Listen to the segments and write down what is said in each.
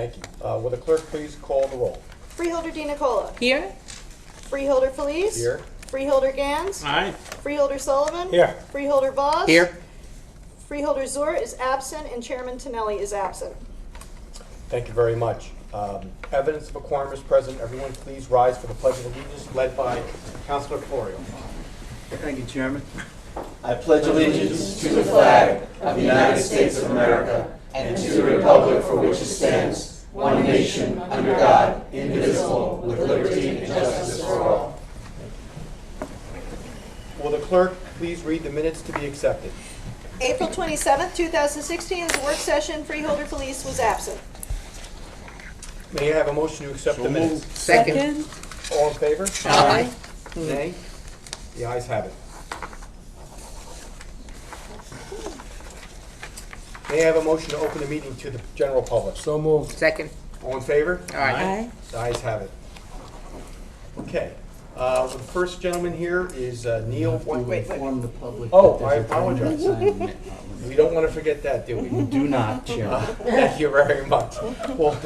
Thank you. Will the clerk please call the roll? Freeholder Di Nicola. Here. Freeholder Felice. Here. Freeholder Gans. Aye. Freeholder Sullivan. Here. Freeholder Voss. Here. Freeholder Zur is absent, and Chairman Tonelli is absent. Thank you very much. Evidence of a quorum is present. Everyone please rise for the Pledge of Allegiance led by Councilor Florio. Thank you, Chairman. I pledge allegiance to the flag of the United States of America and to the republic for which it stands, one nation, under God, indivisible, with liberty and justice for all. Will the clerk please read the minutes to be accepted? April 27th, 2016 is a work session. Freeholder Felice was absent. May I have a motion to accept the minutes? Second. All in favor? Aye. Nay? The ayes have it. May I have a motion to open the meeting to the general public? So moved. Second. All in favor? Aye. The ayes have it. Okay. The first gentleman here is Neil. Wait. Inform the public. Oh, that I there's a 10-minute apologize. time. We don't want to forget that, do we? Do not, Chairman. Thank you very much. Well,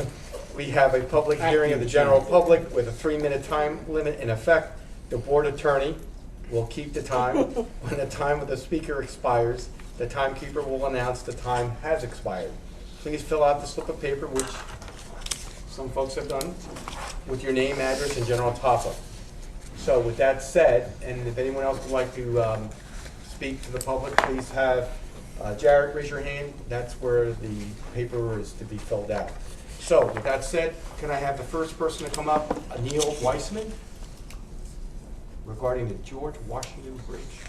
we have a public hearing of the general public with a 3-minute time limit in effect. The board attorney will keep the time. When the time of the speaker expires, the timekeeper will announce the time has expired. Please fill out the slip of paper, which some folks have done, with your name, address, and general topic. So with that said, and if anyone else would like to speak to the public, please have Jarrett raise your hand. That's where the paper is to be filled out. So with that said, can I have the first person to come up, Neil Weissman, regarding the George Washington Bridge.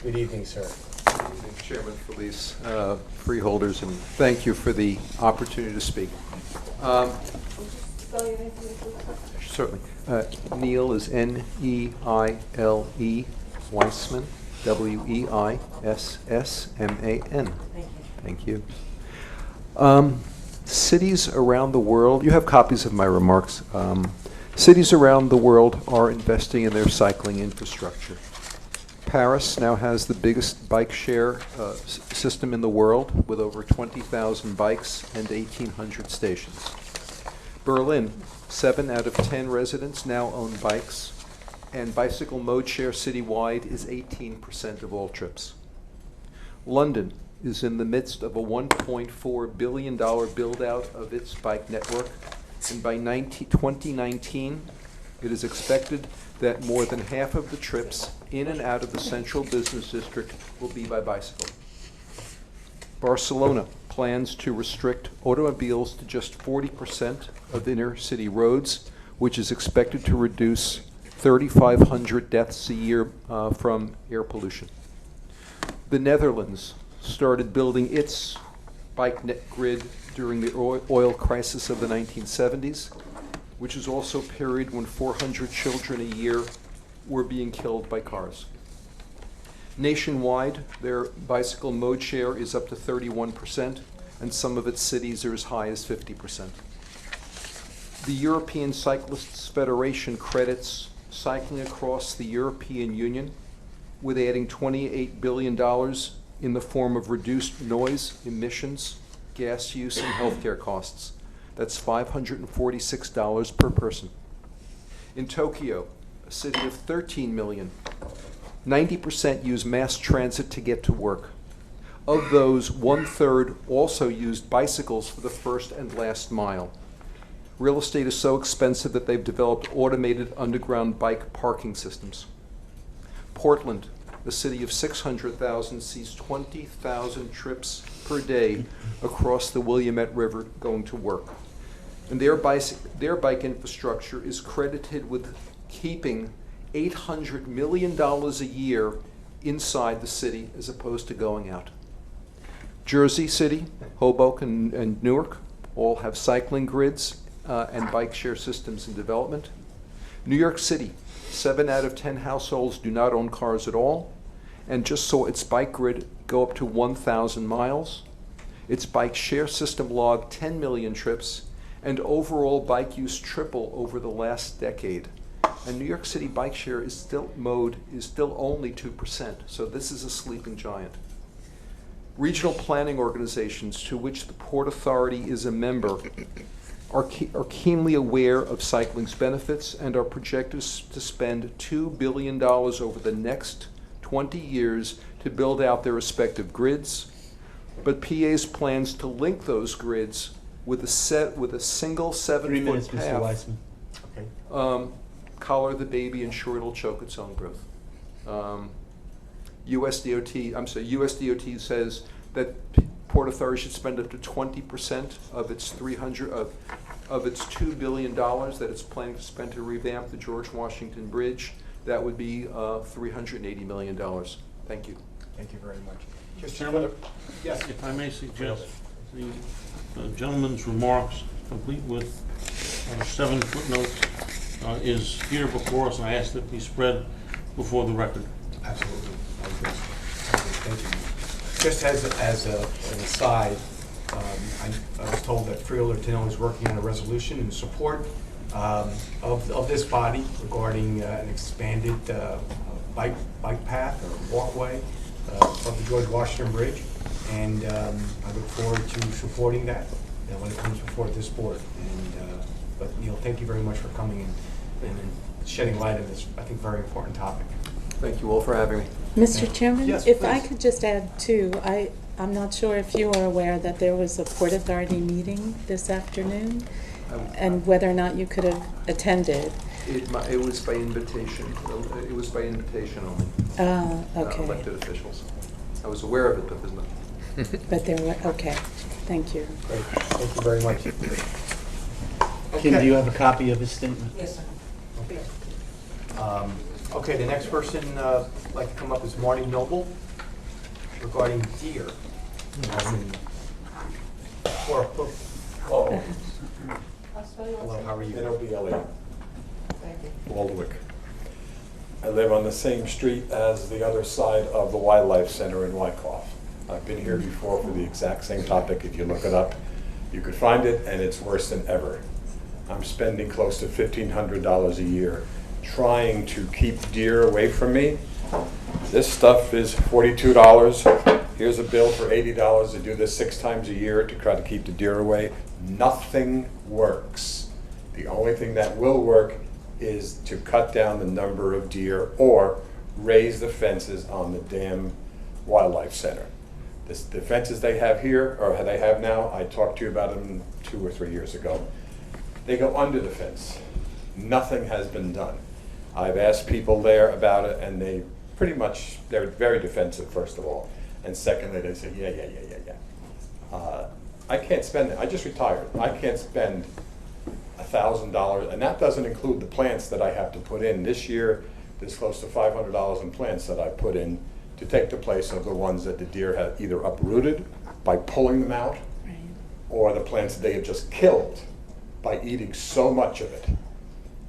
Good evening, sir. Good evening, Chairman Felice, freeholders, and thank you for the opportunity to speak. Certainly. Neil is N-E-I-L-E, Weissman, W-E-I-S-S-M-A-N. Thank you. Cities around the world, you have copies of my remarks. Cities around the world are investing in their cycling infrastructure. Paris now has the biggest bike share system in the world with over 20,000 bikes and 1,800 stations. Berlin, 7 out of 10 residents now own bikes, and bicycle mode share citywide is 18% of all trips. London is in the midst of a $1.4 billion build-out of its bike network, and by 2019, it is expected that more than half of the trips in and out of the central business district will be by bicycle. Barcelona plans to restrict automobiles to just 40% of inner city roads, which is expected to reduce 3,500 deaths a year from air pollution. The Netherlands started building its bike net grid during the oil crisis of the 1970s, which is also a period when 400 children a year were being killed by cars. Nationwide, their bicycle mode share is up to 31%, and some of its cities are as high as 50%. The European Cyclists Federation credits cycling across the European Union with adding $28 billion in the form of reduced noise, emissions, gas use, and healthcare costs. That's $546 per person. In Tokyo, a city of 13 million, 90% use mass transit to get to work. Of those, 1/3 also used bicycles for the first and last mile. Real estate is so expensive that they've developed automated underground bike parking systems. Portland, a city of 600,000, sees 20,000 trips per day across the Willamette River going to work. And their bike infrastructure is credited with keeping $800 million a year inside the city as opposed to going out. Jersey City, Hoboken, and Newark all have cycling grids and bike share systems in development. New York City, 7 out of 10 households do not own cars at all, and just saw its bike grid go up to 1,000 miles. Its bike share system logged 10 million trips, and overall bike use triple over the last decade. And New York City bike share is still only 2%, so this is a sleeping giant. Regional planning organizations to which the Port Authority is a member are keenly aware of cycling's benefits and are projected to spend $2 billion over the next 20 years to build out their respective grids, but PA's plans to link those grids with a single 3 minutes, 7-foot Mr. path Weissman. collar the baby and sure it'll choke its own growth. USDOT says that Port Authority should spend up to 20% of its $2 billion that it's planning to spend to revamp the George Washington Bridge. That would be $380 million. Thank you. Thank you very much. Just Chairman, yes. if I may suggest, the gentleman's remarks, complete with 7 footnotes, is here before us, and I ask that it be spread before the record. Absolutely. Thank you. Just as an aside, I was told that Freeholder Tenno is working on a resolution in support of this body regarding an expanded bike path or walkway of the George Washington Bridge, and I look forward to supporting that when it comes before this board. But Neil, thank you very much for coming and shedding light on this, I think, very important topic. Thank you all for having me. Mr. Chairman, Yes, if I please. could just add too, I'm not sure if you are aware that there was a Port Authority meeting this afternoon and whether or not you could have attended. It was by invitation. It was by invitation only. Okay. Elected officials. I was aware of it, but there's not. But there were, okay, thank you. Great, thank you very much. Kim, do you have a copy of his statement? Yes, sir. Okay. Okay, the next person I'd like to come up is Marty Noble regarding deer. Oh, Hello, how are you? N-O-B-L-E. Waldwick. I live on the same street as the other side of the Wildlife Center in Wyckoff. I've been here before for the exact same topic. If you look it up, you could find it, and it's worse than ever. I'm spending close to $1,500 a year trying to keep deer away from me. This stuff is $42. Here's a bill for $80 to do this 6 times a year to try to keep the deer away. Nothing works. The only thing that will work is to cut down the number of deer or raise the fences on the damn Wildlife Center. The fences they have here, or they have now, I talked to you about them 2 or 3 years ago. They go under the fence. Nothing has been done. I've asked people there about it, and they're very defensive, first of all. And secondly, they say, yeah. I can't spend it. I just retired. I can't spend $1,000, and that doesn't include the plants that I have to put in. This year, there's close to $500 in plants that I put in to take the place of the ones that the deer have either uprooted by pulling them out, Right. or the plants that they have just killed by eating so much of it.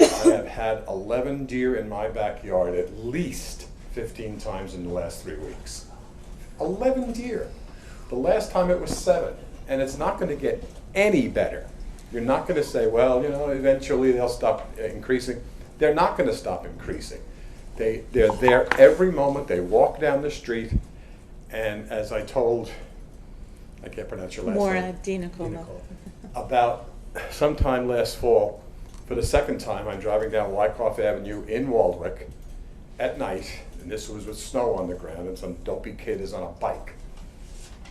I have had 11 deer in my backyard at least 15 times in the last 3 weeks. 11 deer. The last time it was 7, and it's not going to get any better. You're not going to say, well, eventually they'll stop increasing. They're not going to stop increasing. They're there every moment. They walk down the street, and as I told, I can't pronounce your last Maura name. Dinacoma. About sometime last fall, for the second time, I'm driving down Wyckoff Avenue in Waldwick at night, and this was with snow on the ground, and some dopey kid is on a bike.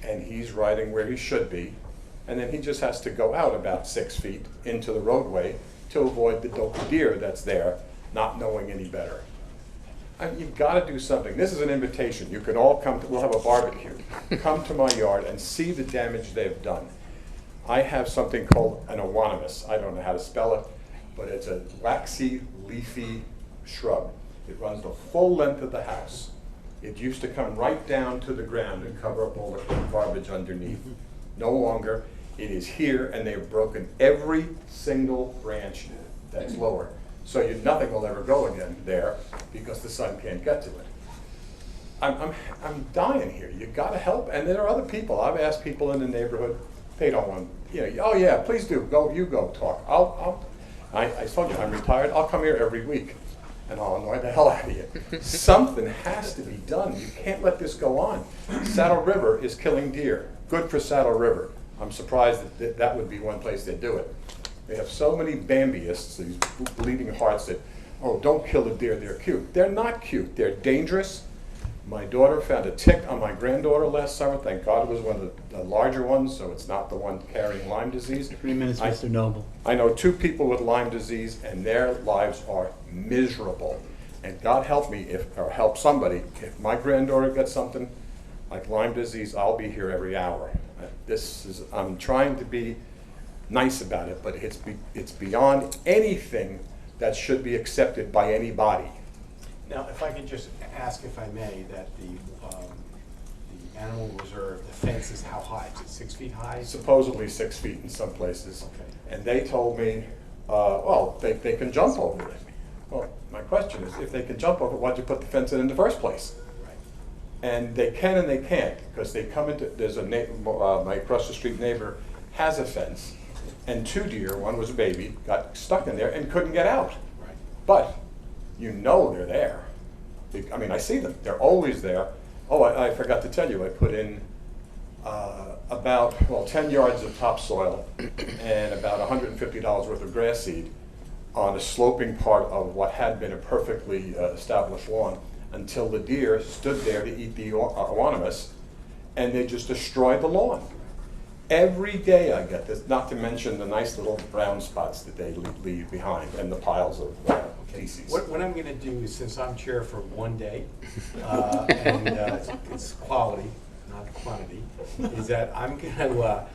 And he's riding where he should be, and then he just has to go out about 6 feet into the roadway to avoid the dopey deer that's there, not knowing any better. You've got to do something. This is an invitation. You can all come, we'll have a barbecue. Come to my yard and see the damage they've done. I have something called an euonymus. I don't know how to spell it, but it's a waxy, leafy shrub. It runs the full length of the house. It used to come right down to the ground and cover up all the garbage underneath. No longer. It is here, and they've broken every single branch that's lower. So nothing will ever grow again there because the sun can't get to it. I'm dying here. You've got to help. And there are other people. I've asked people in the neighborhood. They don't want, oh yeah, please do. You go talk. I told you, I'm retired. I'll come here every week. and I'll annoy the hell out of you. Something has to be done. You can't let this go on. Saddle River is killing deer. Good for Saddle River. I'm surprised that that would be one place they'd do it. They have so many Bambyists, these bleeding hearts that, oh, don't kill the deer, they're cute. They're not cute, they're dangerous. My daughter found a tick on my granddaughter last summer. Thank God it was one of the larger ones, so it's not the one carrying Lyme disease. 3 minutes, Mr. Noble. I know 2 people with Lyme disease, and their lives are miserable. And God help me, or help somebody, if my granddaughter gets something like Lyme disease, I'll be here every hour. I'm trying to be nice about it, but it's beyond anything that should be accepted by anybody. Now, if I could just ask, if I may, that the animal reserve, the fence is how high? Is it 6 feet high? Supposedly 6 feet in some places. Okay. And they told me, well, they can jump over it. Well, my question is, if they can jump over it, why'd you put the fence in the first place? Right. And they can and they can't, because they come into, there's a neighbor, my across the street neighbor has a fence, and 2 deer, one was a baby, got stuck in there and couldn't get out. Right. But you know they're there. I mean, I see them. They're always there. Oh, I forgot to tell you, I put in about 10 yards of topsoil and about $150 worth of grass seed on a sloping part of what had been a perfectly established lawn until the deer stood there to eat the ornaments, and they just destroyed the lawn. Every day I get this, not to mention the nice little brown spots that they leave behind and the piles of feces. What I'm going to do is, since I'm chair for 1 day, and it's quality, not quantity, is that I'm going to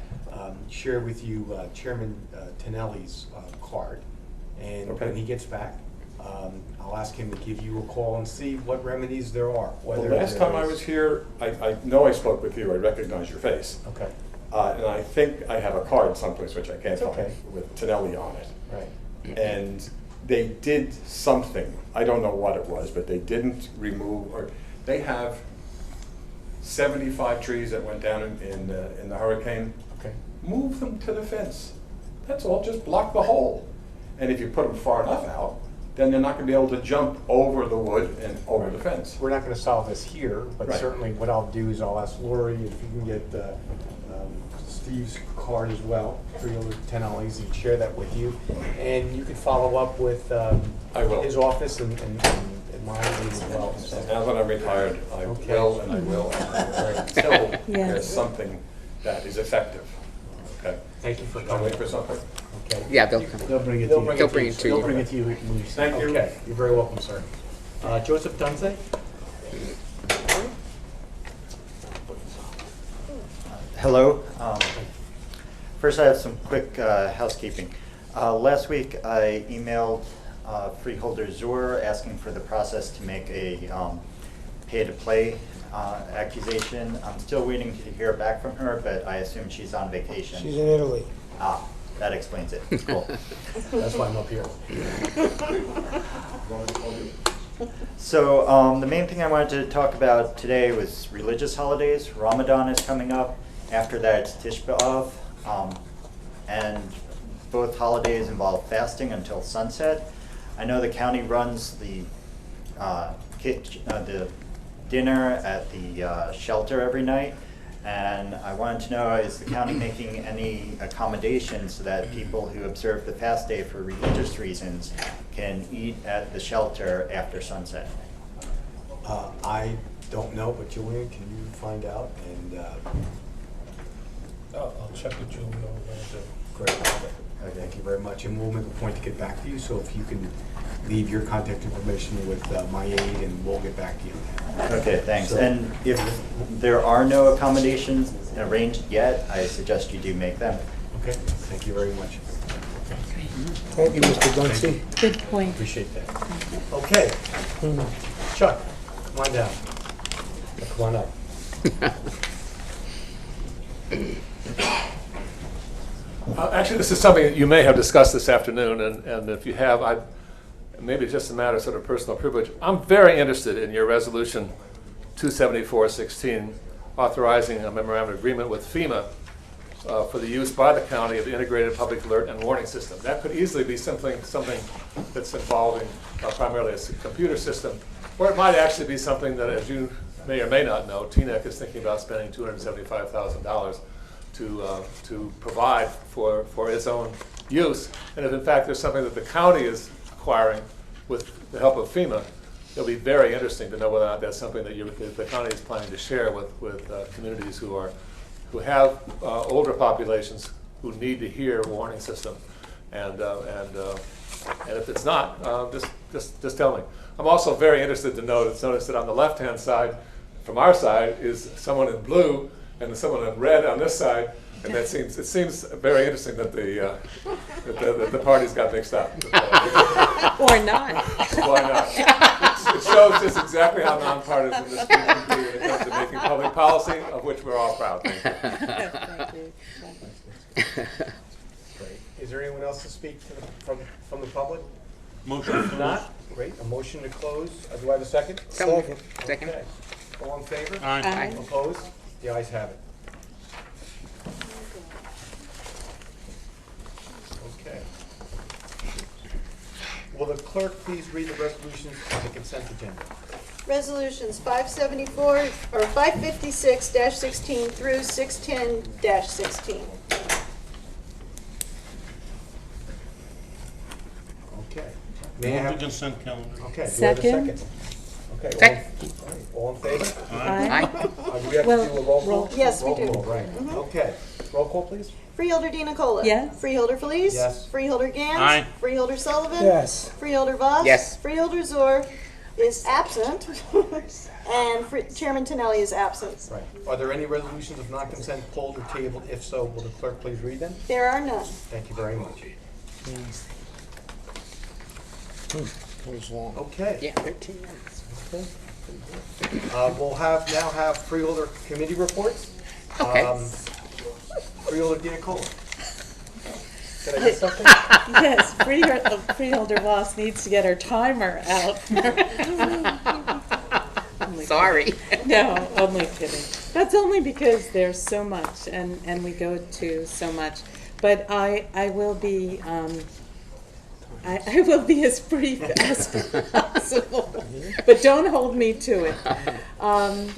share with you Chairman Tonelli's card, and Okay. when he gets back, I'll ask him to give you a call and see what remedies there are. The last time I was here, I know I spoke with you, I recognize your face. Okay. And I think I have a card someplace, which I can't It's find, okay. with Tonelli on it. Right. And they did something, I don't know what it was, but they didn't remove, or they have 75 trees that went down in the hurricane. Okay. Move them to the fence. That's all, just block the hole. And if you put them far enough out, then they're not gonna be able to jump over the wood and over the fence. We're not going to solve this here, but Right. certainly what I'll do is I'll ask Lori if you can get Steve's card as well, Freeholder Tonelli's, and share that with you. And you can follow up with I will. his office and mine as well. So. Now that I'm retired, I Okay. will and I will and I will, until Yes. there's something that is effective. Okay? Thank you for I'll coming. wait for something. Okay. Yeah, they'll They'll bring it to They'll you. bring They'll bring it to you. They'll bring it to you when you Thank you. Okay, you're very welcome, sir. Joseph Dunze? Hello. First, I have some quick housekeeping. Last week, I emailed Freeholder Zur asking for the process to make a pay-to-play accusation. I'm still waiting to hear back from her, but I assume she's on vacation. She's in Italy. Ah, that explains it. Cool. That's why I'm up here. So the main thing I wanted to talk about today was religious holidays. Ramadan is coming up. After that, it's Tish B'Av. And both holidays involve fasting until sunset. I know the county runs the dinner at the shelter every night. And I wanted to know, is the county making any accommodations so that people who observe the fast day for religious reasons can eat at the shelter after sunset? I don't know, but Julian, can you find out? And I'll check with Julie over there. great. Thank you very much. And we'll make a point to get back to you. So if you can leave your contact information with my aide, and we'll get back to you. Okay, thanks. So- And if there are no accommodations arranged yet, I suggest you do make them. Okay. Thank you very much. Thank you, Mr. Duncy. Good point. Appreciate that. Okay. Chuck, come on down. Come on up. Actually, this is something that you may have discussed this afternoon, and if you have, maybe it's just a matter of sort of personal privilege. I'm very interested in your resolution 274-16, authorizing a memorandum of agreement with FEMA for the use by the county of the integrated public alert and warning system. That could easily be something that's involving primarily a computer system, or it might actually be something that, as you may or may not know, TNEC is thinking about spending $275,000 to provide for its own use. And if in fact there's something that the county is acquiring with the help of FEMA, it'll be very interesting to know whether or not that's something that the county is planning to share with communities who have older populations who need to hear a warning system. And if it's not, just tell me. I'm also very interested to notice that on the left-hand side, from our side, is someone in blue and someone in red on this side. And it seems very interesting that the parties got mixed up. Or not. Why not? It shows just exactly how nonpartisan this group can be when it comes to making public policy, of which we're all proud. Thank you. Thank you. Great. Is there anyone else to speak to from the public? Motion to If close. not, great. A motion to close. Do I have a second? Second. Okay. All in favor? Aye. Opposed? The ayes have it. Okay. Will the clerk please read the resolutions on the consent agenda? Resolutions 574, or 556-16 through 610-16. Okay. May I Move the have, consent calendar. okay, do I have a Second. second? Okay. Second. All in favor? Aye. Do we have to Well, do a roll call? roll- Yes, we Roll do. call, right. Okay. Roll call, please. Freeholder Dina Cola. Yes. Freeholder Felice. Yes. Freeholder Gans. Aye. Freeholder Sullivan. Yes. Freeholder Voss. Yes. Freeholder Zor is absent. And Chairman Tonelli is absent. Right. Are there any resolutions of non-consent pulled or tabled? If so, will the clerk please read them? There are none. Thank you very much. Goes long. Okay. Yeah, 13 minutes. Okay. We'll now have freeholder committee reports. Okay. Freeholder Dina Cola. Did I get something? Yes, Freeholder Voss needs to get her timer out. Only Sorry. kidding. No, only kidding. That's only because there's so much, and we go to so much. But I will be I will be as brief as possible. But don't hold me to it. Well,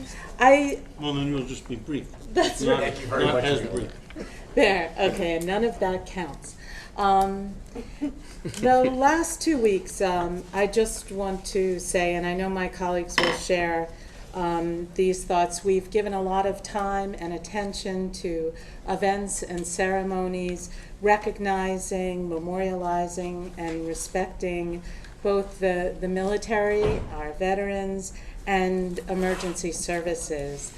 then you'll just be brief. That's Not- Thank you very not much, as Leo. brief. There, okay, and none of that counts. The last 2 weeks, I just want to say, and I know my colleagues will share these thoughts, we've given a lot of time and attention to events and ceremonies, recognizing, memorializing, and respecting both the military, our veterans, and emergency services.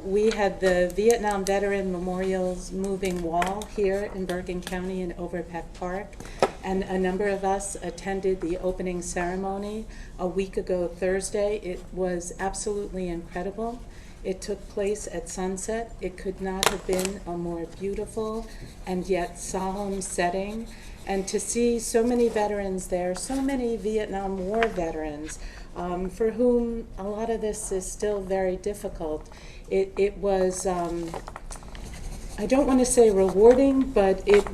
We had the Vietnam Veteran Memorial's moving wall here in Bergen County in Overpeck Park, and a number of us attended the opening ceremony a week ago Thursday. It was absolutely incredible. It took place at sunset. It could not have been a more beautiful and yet solemn setting. And to see so many veterans there, so many Vietnam War veterans, for whom a lot of this is still very difficult. It was, I don't want to say rewarding, but it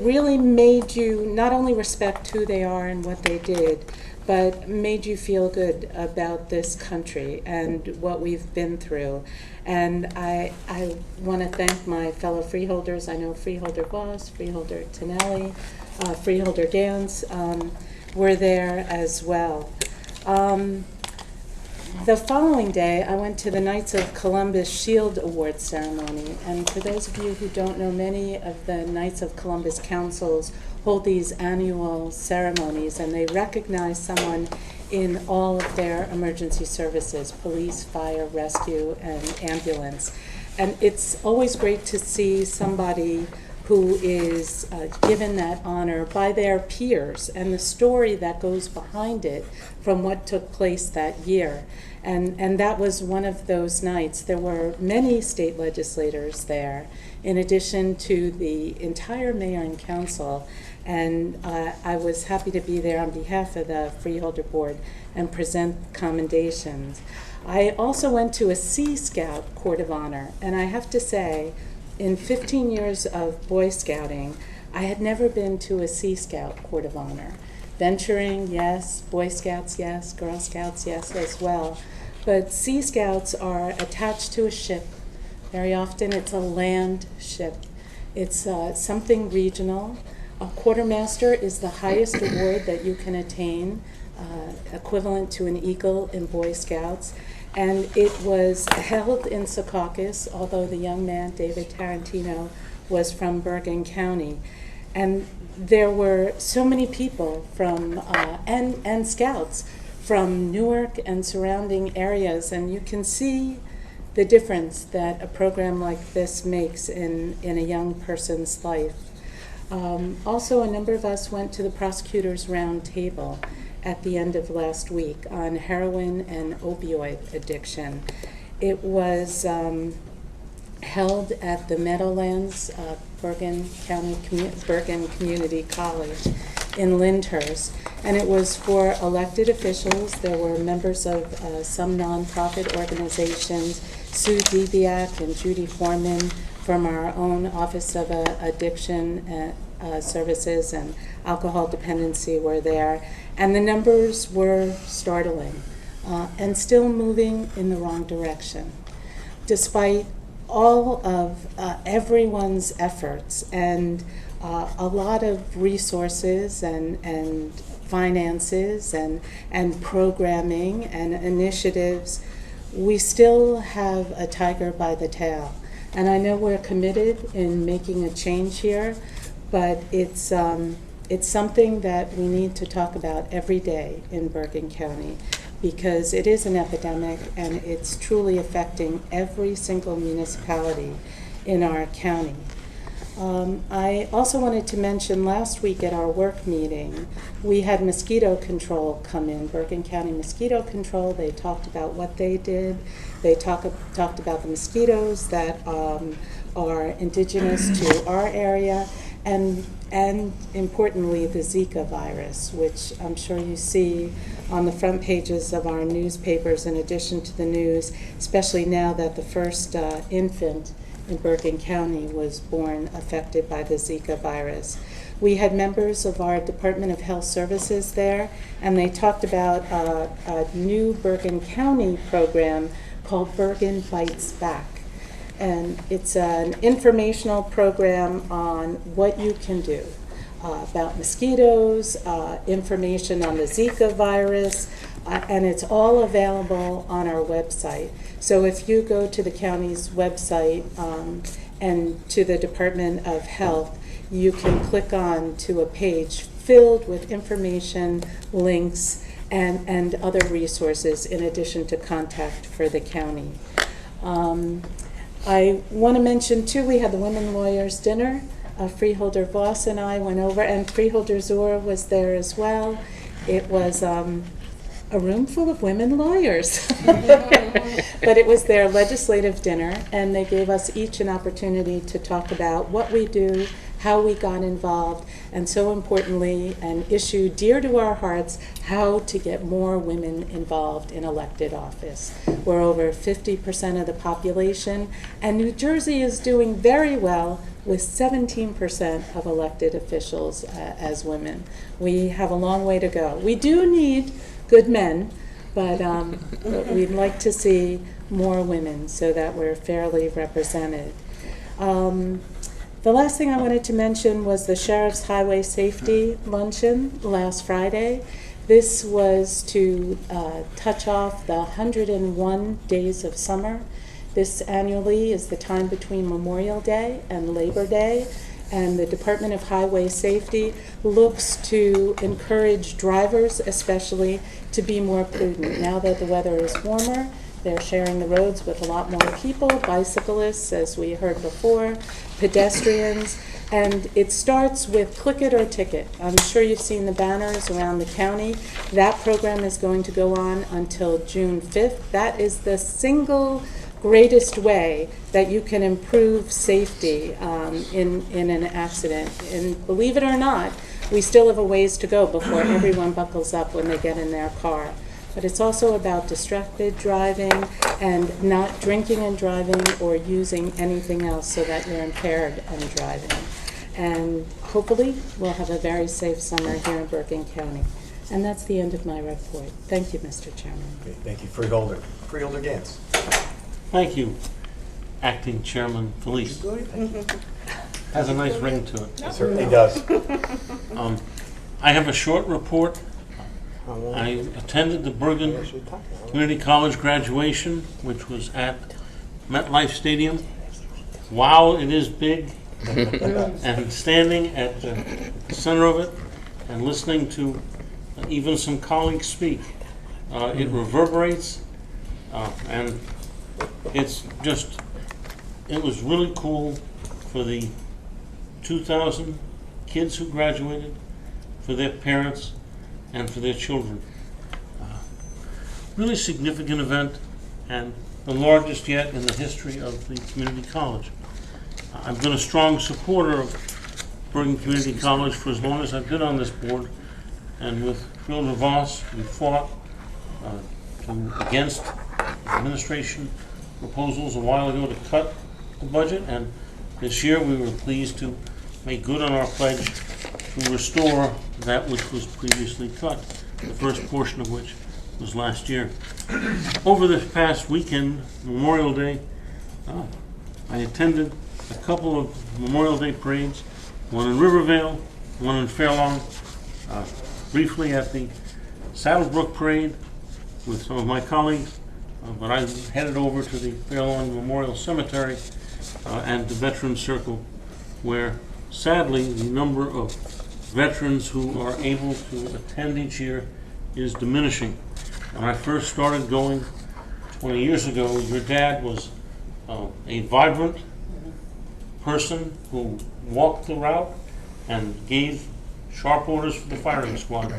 really made you not only respect who they are and what they did, but made you feel good about this country and what we've been through. And I want to thank my fellow freeholders. I know Freeholder Voss, Freeholder Tonelli, Freeholder Gans were there as well. The following day, I went to the Knights of Columbus Shield Award ceremony. And for those of you who don't know, many of the Knights of Columbus councils hold these annual ceremonies, and they recognize someone in all of their emergency services, police, fire, rescue, and ambulance. And it's always great to see somebody who is given that honor by their peers and the story that goes behind it from what took place that year. And that was one of those nights. There were many state legislators there, in addition to the entire mayor and council. And I was happy to be there on behalf of the Freeholder Board and present commendations. I also went to a Sea Scout Court of Honor, and I have to say, in 15 years of Boy Scouting, I had never been to a Sea Scout Court of Honor. Venturing, yes. Boy Scouts, yes. Girl Scouts, yes, as well. But Sea Scouts are attached to a ship. Very often it's a land ship. It's something regional. A quartermaster is the highest award that you can attain, equivalent to an eagle in Boy Scouts. And it was held in Secaucus, although the young man, David Tarantino, was from Bergen County. And there were so many people from, and scouts from Newark and surrounding areas, and you can see the difference that a program like this makes in a young person's life. Also, a number of us went to the Prosecutors Round Table at the end of last week on heroin and opioid addiction. It was held at the Meadowlands Bergen Community College in Lyndhurst, and it was for elected officials. There were members of some nonprofit organizations, Sue Debiak and Judy Foreman from our own Office of Addiction Services and Alcohol Dependency were there, and the numbers were startling and still moving in the wrong direction. Despite all of everyone's efforts and a lot of resources and finances and programming and initiatives, we still have a tiger by the tail. And I know we're committed in making a change here, but it's something that we need to talk about every day in Bergen County, because it is an epidemic and it's truly affecting every single municipality in our county. I also wanted to mention last week at our work meeting, we had mosquito control come in, Bergen County Mosquito Control. They talked about what they did. They talked about the mosquitoes that are indigenous to our area, and importantly, the Zika virus, which I'm sure you see on the front pages of our newspapers in addition to the news, especially now that the first infant in Bergen County was born affected by the Zika virus. We had members of our Department of Health Services there, and they talked about a new Bergen County program called Bergen Bites Back. And it's an informational program on what you can do about mosquitoes, information on the Zika virus, and it's all available on our website. So if you go to the county's website and to the Department of Health, you can click on to a page filled with information, links, and other resources in addition to contact for the county. I want to mention too, we had the Women Lawyers Dinner. Freeholder Voss and I went over, and Freeholder Zur was there as well. It was a room full of women lawyers. But it was their legislative dinner, and they gave us each an opportunity to talk about what we do, how we got involved, and so importantly, an issue dear to our hearts, how to get more women involved in elected office. We're over 50% of the population, and New Jersey is doing very well with 17% of elected officials as women. We have a long way to go. We do need good men, but we'd like to see more women so that we're fairly represented. The last thing I wanted to mention was the Sheriff's Highway Safety Luncheon last Friday. This was to touch off the 101 days of summer. This annually is the time between Memorial Day and Labor Day, and the Department of Highway Safety looks to encourage drivers especially to be more prudent. Now that the weather is warmer, they're sharing the roads with a lot more people, bicyclists, as we heard before, pedestrians, and it starts with click it or ticket. I'm sure you've seen the banners around the county. That program is going to go on until June 5th. That is the single greatest way that you can improve safety in an accident. And believe it or not, we still have a ways to go before everyone buckles up when they get in their car. but it's also about distracted driving and not drinking and driving or using anything else so that you're impaired and driving. And hopefully, we'll have a very safe summer here in Bergen County. And that's the end of my report. Thank you, Mr. Chairman. Okay, thank you, Freeholder. Freeholder Gantz. Thank you, Acting Chairman Felice. Has a nice ring to it. It certainly does. I have a short report. I attended the Bergen Community College graduation, which was at MetLife Stadium. Wow, it is big. And standing at the center of it and listening to even some colleagues speak, it reverberates, and it's just, it was really cool for the 2,000 kids who graduated, for their parents, and for their children. Really significant event, and the largest yet in the history of the community college. I've been a strong supporter of Bergen Community College for as long as I've been on this board, and with Freeholder Voss, we fought against administration proposals a while ago to cut the budget, and this year we were pleased to make good on our pledge to restore that which was previously cut, the first portion of which was last year. Over this past weekend, Memorial Day, I attended a couple of Memorial Day parades, one in Rivervale, one in Fairlawn, briefly at the Saddlebrook Parade with some of my colleagues, but I headed over to the Fairlawn Memorial Cemetery and the Veterans Circle, where sadly the number of veterans who are able to attend each year is diminishing. When I first started going 20 years ago, your dad was a vibrant person who walked the route and gave sharp orders for the firing squad.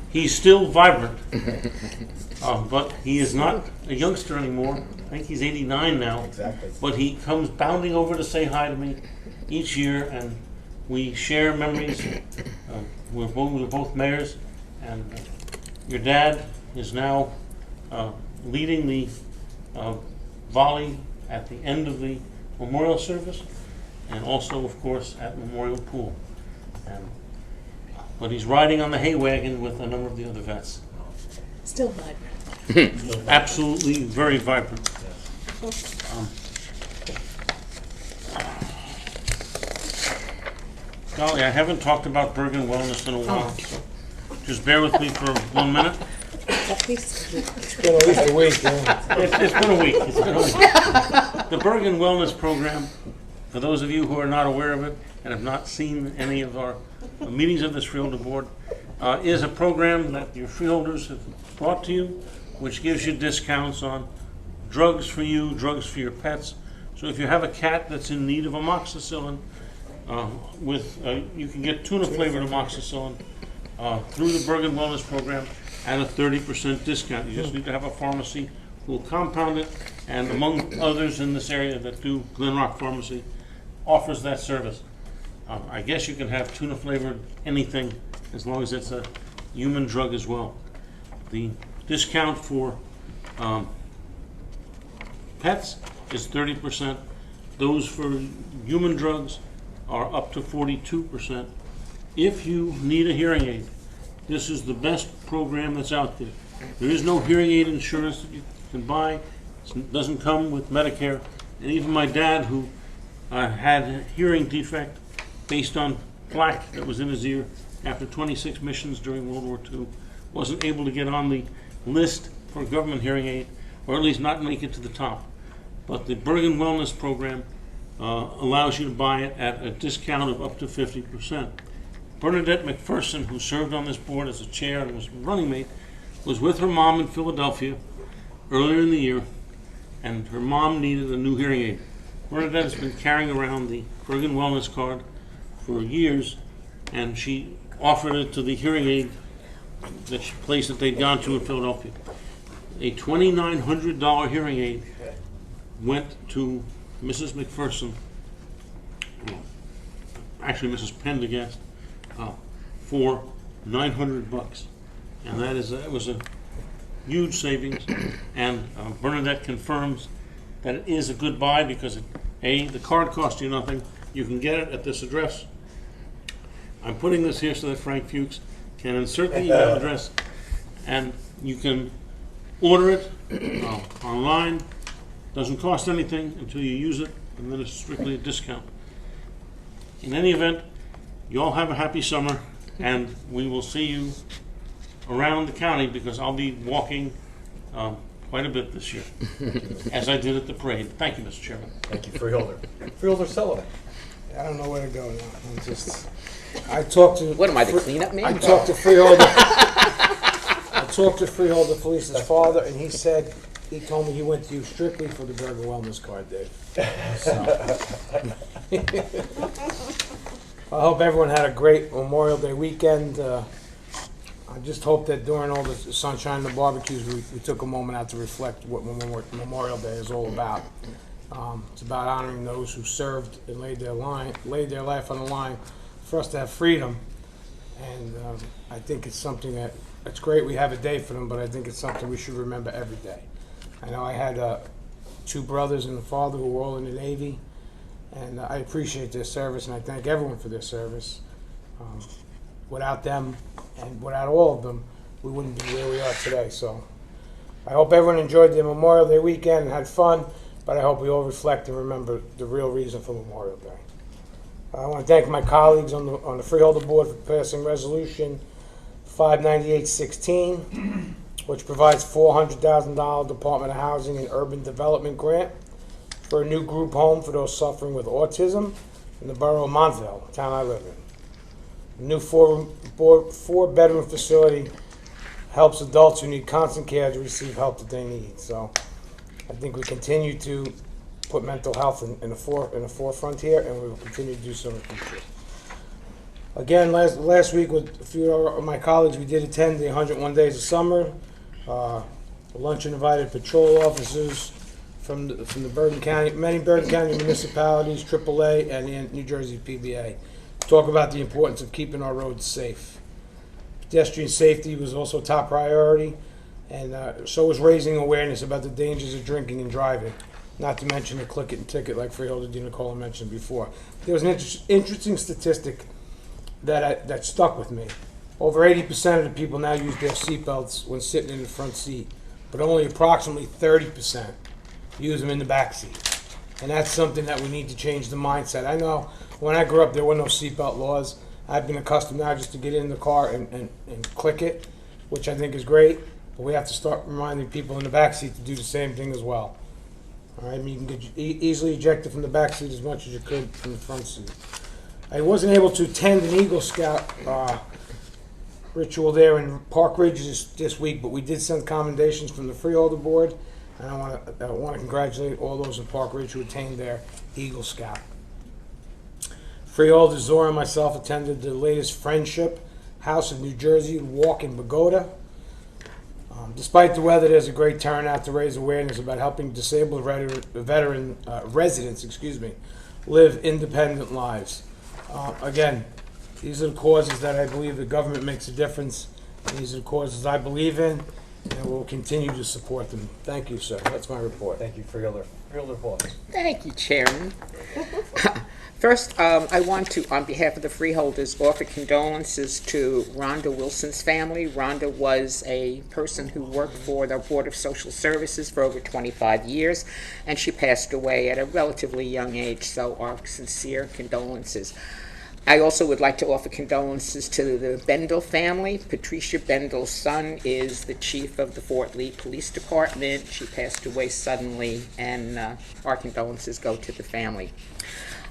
He's still vibrant, but he is not a youngster anymore. I think he's 89 now. Exactly. But he comes bounding over to say hi to me each year, and we share memories. We're both mayors, and your dad is now leading the volley at the end of the memorial service, and also, of course, at Memorial Pool. But he's riding on the hay wagon with a number of the other vets. Still vibrant. Absolutely very vibrant. Golly, I haven't talked about Bergen Wellness in a while, so just bear with me for 1 minute. At least It's been at least a week, yeah. It's been a week. It's been a week. The Bergen Wellness Program, for those of you who are not aware of it and have not seen any of our meetings of this Freeholder Board, is a program that your freeholders have brought to you, which gives you discounts on drugs for you, drugs for your pets. So if you have a cat that's in need of amoxicillin, you can get tuna-flavored amoxicillin through the Bergen Wellness Program at a 30% discount. You just need to have a pharmacy who will compound it, and among others in this area that do, Glen Rock Pharmacy offers that service. I guess you can have tuna-flavored anything as long as it's a human drug as well. The discount for pets is 30%. Those for human drugs are up to 42%. If you need a hearing aid, this is the best program that's out there. There is no hearing aid insurance that you can buy. It doesn't come with Medicare. And even my dad, who had a hearing defect based on plaque that was in his ear after 26 missions during World War II, wasn't able to get on the list for a government hearing aid, or at least not make it to the top. But the Bergen Wellness Program allows you to buy it at a discount of up to 50%. Bernadette McPherson, who served on this board as a chair and was running mate, was with her mom in Philadelphia earlier in the year, and her mom needed a new hearing aid. Bernadette has been carrying around the Bergen Wellness card for years, and she offered it to the hearing aid place that they'd gone to in Philadelphia. A $2,900 hearing aid went to Mrs. McPherson, actually Mrs. Pendergast, for $900, and that is it was a huge savings, and Bernadette confirms that it is a good buy because, the card costs you nothing. You can get it at this address. I'm putting this here so that Frank Fuchs can insert the email address, and you can order it online. Doesn't cost anything until you use it, and then it's strictly a discount. In any event, you all have a happy summer, and we will see you around the county because I'll be walking quite a bit this year, as I did at the parade. Thank you, Mr. Chairman. Thank you, Freeholder. Freeholder Sullivan. I don't know where to go now. I talked to. What am I, the cleanup man? I talked to Freeholder. I talked to Freeholder Felice's father, and he said, he told me he went to you strictly for the Bergen Wellness card, Dave. So. I hope everyone had a great Memorial Day weekend. I just hope that during all the sunshine and the barbecues, we took a moment out to reflect what Memorial Day is all about. It's about honoring those who served and laid their life on the line for us to have freedom. And I think it's something it's great we have a day for them, but I think it's something we should remember every day. I know I had 2 brothers and a father who were all in the Navy, and I appreciate their service, and I thank everyone for their service. Without them, and without all of them, we wouldn't be where we are today. So I hope everyone enjoyed their Memorial Day weekend and had fun, but I hope we all reflect and remember the real reason for Memorial Day. I want to thank my colleagues on the Freeholder Board for passing Resolution 59816, which provides $400,000 Department of Housing and Urban Development grant for a new group home for those suffering with autism in the borough of Montville, the town I live in. The new four-bedroom facility helps adults who need constant care to receive help that they need. So I think we continue to put mental health in the forefront here, and we will continue to do so in the future. Again, last week with a few of my colleagues, we did attend the 101 Days of Summer. The luncheon invited patrol officers from the Bergen County, many Bergen County municipalities, AAA, and the New Jersey PBA. Talk about the importance of keeping our roads safe. Pedestrian safety was also a top priority, and so was raising awareness about the dangers of drinking and driving, not to mention the click it and ticket like Freeholder DiNicola mentioned before. There was an interesting statistic that stuck with me. Over 80% of the people now use their seatbelts when sitting in the front seat, but only approximately 30% use them in the back seat. And that's something that we need to change the mindset. I know when I grew up, there were no seatbelt laws. I've been accustomed now just to get in the car and click it, which I think is great. But we have to start reminding people in the back seat to do the same thing as well. All right, I mean, you can get easily ejected from the back seat as much as you could from the front seat. I wasn't able to attend an Eagle Scout ritual there in Park Ridge this week, but we did send commendations from the Freeholder Board, and I want to congratulate all those in Park Ridge who attained their Eagle Scout. Freeholder Zora and myself attended the latest Friendship House of New Jersey walk in Pagoda. Despite the weather, there's a great turnout to raise awareness about helping disabled residents live independent lives. Again, these are the causes that I believe the government makes a difference. And these are the causes I believe in, and we'll continue to support them. Thank you, sir. That's my report. Thank you, Freeholder. Freeholder Paul. Thank you, Chairman. First, I want to, on behalf of the Freeholders, offer condolences to Rhonda Wilson's family. Rhonda was a person who worked for the Board of Social Services for over 25 years, and she passed away at a relatively young age, so our sincere condolences. I also would like to offer condolences to the Bendel family. Patricia Bendel's son is the chief of the Fort Lee Police Department. She passed away suddenly, and our condolences go to the family.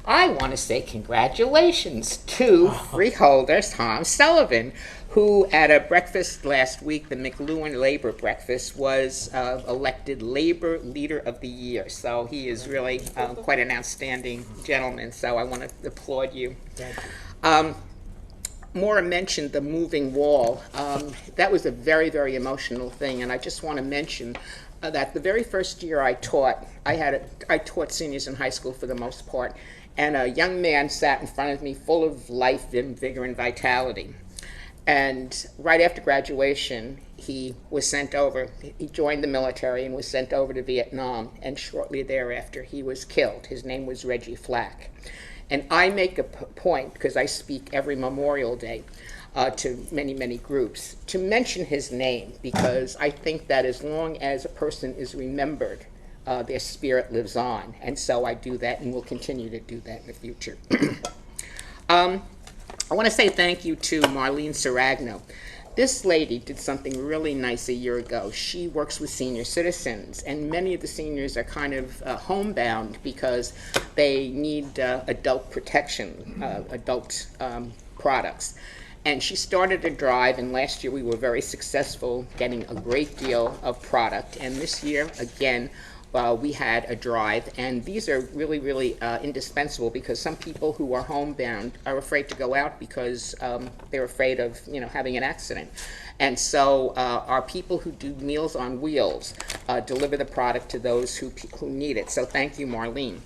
I want to say congratulations to Freeholder Tom Sullivan, who at a breakfast last week, the McLuhan Labor Breakfast, was elected Labor Leader of the Year. So he is really quite an outstanding gentleman, so I want to applaud you. Thank you. Maura mentioned the moving wall. That was a very, very emotional thing, and I just want to mention that the very first year I taught, I taught seniors in high school for the most part, and a young man sat in front of me full of life and vigor and vitality. And right after graduation, he was sent over. He joined the military and was sent over to Vietnam, and shortly thereafter he was killed. His name was Reggie Flack. And I make a point, because I speak every Memorial Day to many, many groups, to mention his name, because I think that as long as a person is remembered, their spirit lives on. And so I do that and will continue to do that in the future. I want to say thank you to Marlene Saragno. This lady did something really nice a year ago. She works with senior citizens, and many of the seniors are kind of homebound because they need adult protection, adult products. And she started a drive, and last year we were very successful getting a great deal of product. And this year, again, we had a drive, and these are really, really indispensable, because some people who are homebound are afraid to go out because they're afraid of, having an accident. And so our people who do Meals on Wheels deliver the product to those who need it. So thank you, Marlene.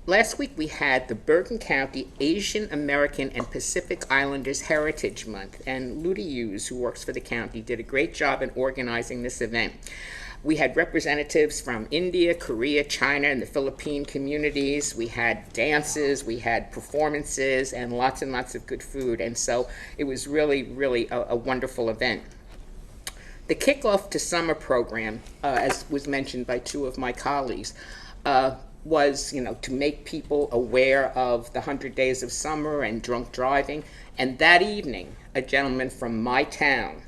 Last week we had the Bergen County Asian American and Pacific Islanders Heritage Month, and Ludi Hughes, who works for the county, did a great job in organizing this event. We had representatives from India, Korea, China, and the Philippine communities. We had dances, we had performances, and lots of good food. And so it was really, really a wonderful event. The kickoff to summer program, as was mentioned by two of my colleagues, was, to make people aware of the 100 Days of Summer and drunk driving. And that evening, a gentleman from my town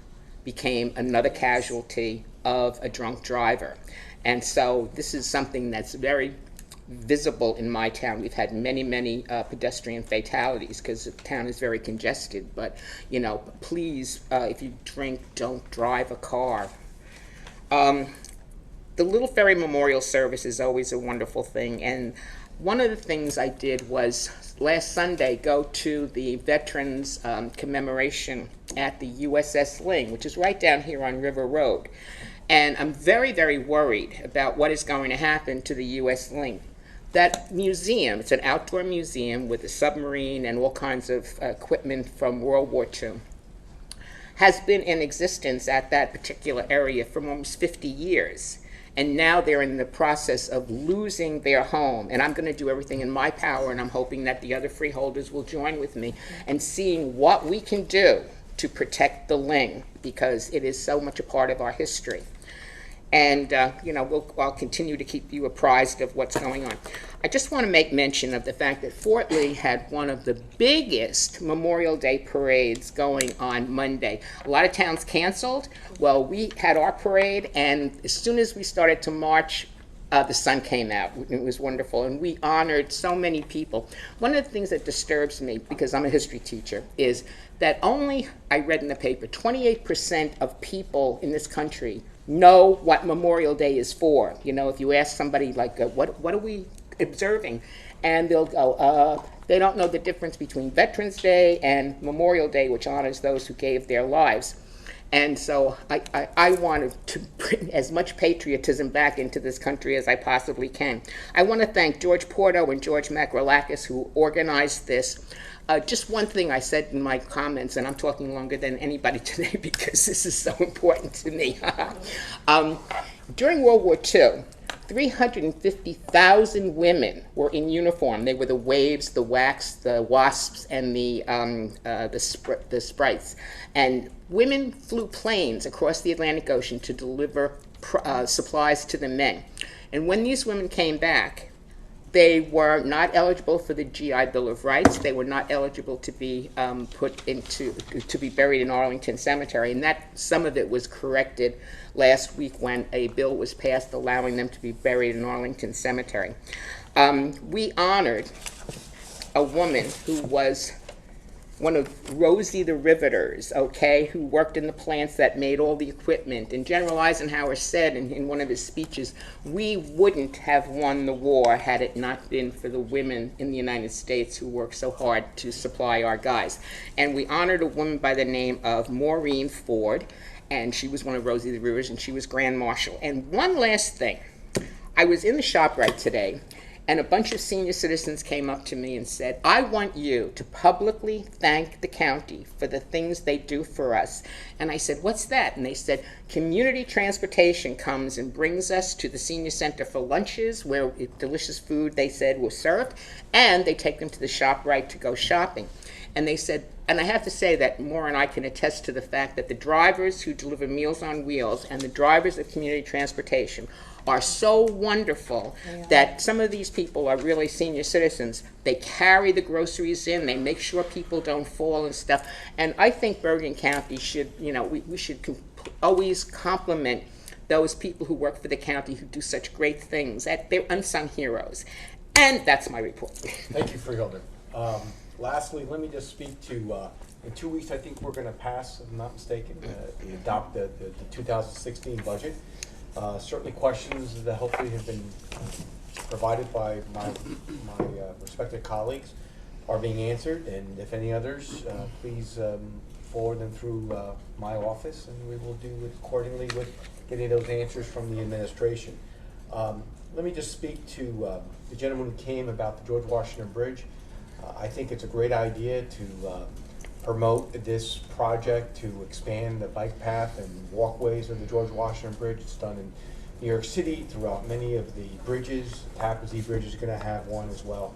became another casualty of a drunk driver. And so this is something that's very visible in my town. We've had many pedestrian fatalities because the town is very congested. But, please, if you drink, don't drive a car. The Little Ferry Memorial Service is always a wonderful thing. And one of the things I did was last Sunday go to the Veterans commemoration at the USS Ling, which is right down here on River Road. And I'm very, very worried about what is going to happen to the US Ling. That museum, it's an outdoor museum with a submarine and all kinds of equipment from World War II, has been in existence at that particular area for almost 50 years. And now they're in the process of losing their home. And I'm going to do everything in my power, and I'm hoping that the other freeholders will join with me in seeing what we can do to protect the Ling, because it is so much a part of our history. And, I'll continue to keep you apprised of what's going on. I just want to make mention of the fact that Fort Lee had one of the biggest Memorial Day parades going on Monday. A lot of towns canceled. Well, we had our parade, and as soon as we started to march, the sun came out. It was wonderful, and we honored so many people. One of the things that disturbs me, because I'm a history teacher, is that only, I read in the paper, 28% of people in this country know what Memorial Day is for. If you ask somebody, like, what are we observing? And they'll go, they don't know the difference between Veterans Day and Memorial Day, which honors those who gave their lives. And so I wanted to bring as much patriotism back into this country as I possibly can. I want to thank George Porto and George Macrolakis, who organized this. Just one thing I said in my comments, and I'm talking longer than anybody today because this is so important to me. During World War II, 350,000 women were in uniform. They were the Waves, the Wax, the Wasps, and the Sprites. And women flew planes across the Atlantic Ocean to deliver supplies to the men. And when these women came back, they were not eligible for the GI Bill of Rights. They were not eligible to be to be buried in Arlington Cemetery, and that some of it was corrected last week when a bill was passed allowing them to be buried in Arlington Cemetery. We honored a woman who was one of Rosie the Riveters, who worked in the plants that made all the equipment. And General Eisenhower said in one of his speeches, we wouldn't have won the war had it not been for the women in the United States who worked so hard to supply our guys. And we honored a woman by the name of Maureen Ford, and she was one of Rosie the Riveters, and she was Grand Marshal. And one last thing, I was in the ShopRite today, And a bunch of senior citizens came up to me and said, I want you to publicly thank the county for the things they do for us. And I said, what's that? And they said, community transportation comes and brings us to the senior center for lunches where delicious food, they said, was served, and they take them to the ShopRite to go shopping. And they said, and I have to say that Maura and I can attest to the fact that the drivers who deliver Meals on Wheels and the drivers of community transportation are so wonderful that some of these people are really senior citizens. They carry the groceries in, they make sure people don't fall and stuff. And I think Bergen County should, we should always compliment those people who work for the county who do such great things. They're unsung heroes. And that's my report. Thank you, Freeholder. Lastly, let me just speak to, in 2 weeks, I think we're going to pass, if I'm not mistaken, adopt the 2016 budget. Certainly questions that hopefully have been provided by my respected colleagues are being answered, and if any others, please forward them through my office, and we will do it accordingly with getting those answers from the administration. Let me just speak to the gentleman who came about the George Washington Bridge. I think it's a great idea to promote this project to expand the bike path and walkways of the George Washington Bridge. It's done in New York City throughout many of the bridges. Tappan Zee Bridge is going to have one as well.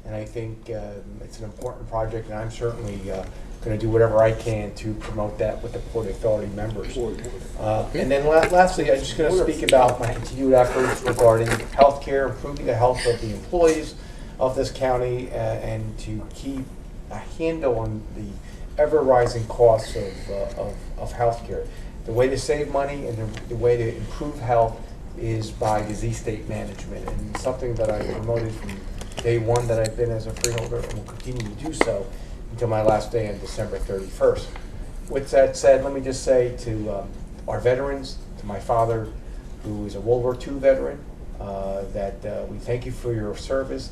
And I think it's an important project, and I'm certainly going to do whatever I can to promote that with the Port Authority members. And then lastly, I'm just going to speak about my continued efforts regarding healthcare, improving the health of the employees of this county, and to keep a handle on the ever-rising costs of healthcare. The way to save money and the way to improve health is by disease state management, and something that I promoted from day one that I've been as a freeholder, and will continue to do so until my last day on December 31st. With that said, let me just say to our veterans, to my father, who is a World War II veteran, that we thank you for your service.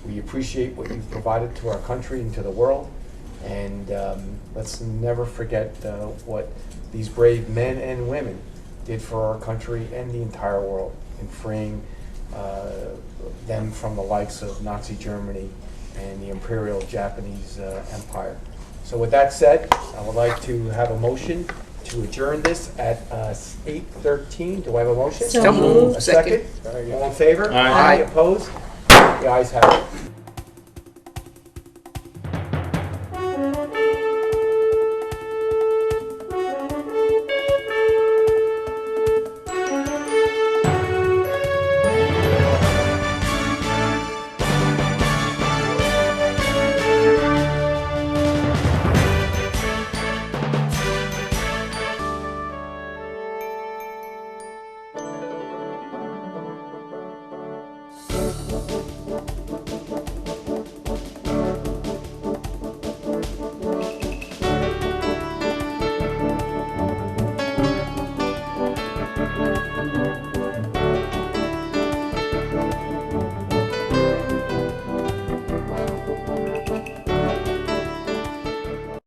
We appreciate what you've provided to our country and to the world, and let's never forget what these brave men and women did for our country and the entire world in freeing them from the likes of Nazi Germany and the Imperial Japanese Empire. So with that said, I would like to have a motion to adjourn this at 8:13. Do I have a motion? So moved. A second? All in favor? Aye. Opposed? The ayes have it.